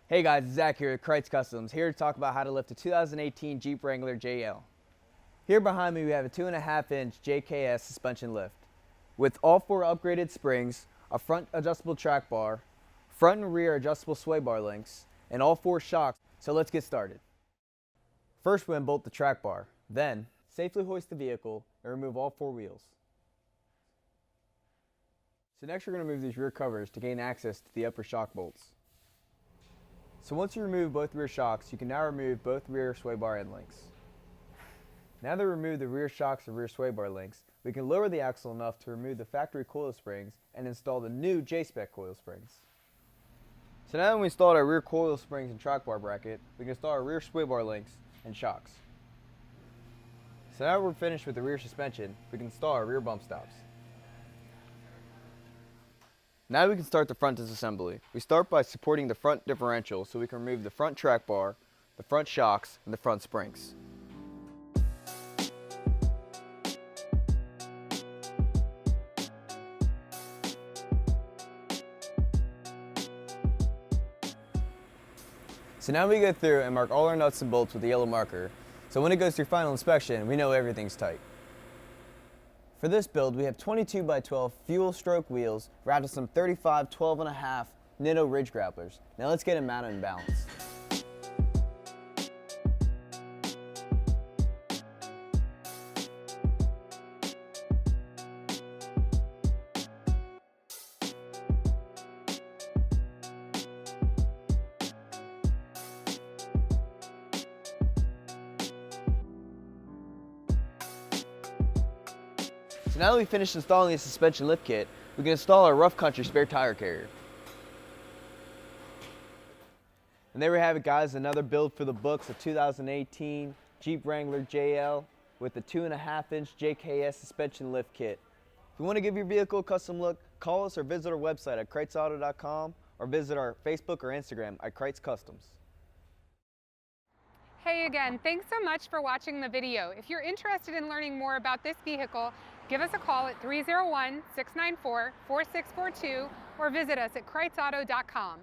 Hey guys, it's Zack here at Krietz Customs, here to talk about how to lift a 2018 Jeep Wrangler JL. Here behind me we have a 2.5-inch JKS suspension lift with all 4 upgraded springs, a front adjustable track bar, front and rear adjustable sway bar links, and all 4 shocks. So let's get started. First we unbolt the track bar, then safely hoist the vehicle and remove all 4 wheels. So next we're going to remove these rear covers to gain access to the upper shock bolts. So once you remove both rear shocks, you can now remove both rear sway bar end links. Now that we remove the rear shocks and rear sway bar links, we can lower the axle enough to remove the factory coil springs and install the new JSPEC coil springs. So now that we installed our rear coil springs and track bar bracket, we can install our rear sway bar links and shocks. So now we're finished with the rear suspension, we can install our rear bump stops. Now we can start the front disassembly. We start by supporting the front differential so we can remove the front track bar, the front shocks, and the front springs. So now we go through and mark all our nuts and bolts with the yellow marker, so when it goes through final inspection, we know everything's tight. For this build, we have 22x12 fuel stroke wheels wrapped with some 35 12.5 Nitto ridge grapplers. Now let's get them mounted and balanced. So now that we've finished installing the suspension lift kit, we can install our rough country spare tire carrier. And there we have it, guys, another build for the books, a 2018 Jeep Wrangler JL with a 2.5-inch JKS suspension lift kit. If you want to give your vehicle a custom look, call us or visit our website at KrietzAuto.com or visit our Facebook or Instagram at Krietz Customs. Hey again, thanks so much for watching the video. If you're interested in learning more about this vehicle, give us a call at 301-694-4642 or visit us at KrietzAuto.com.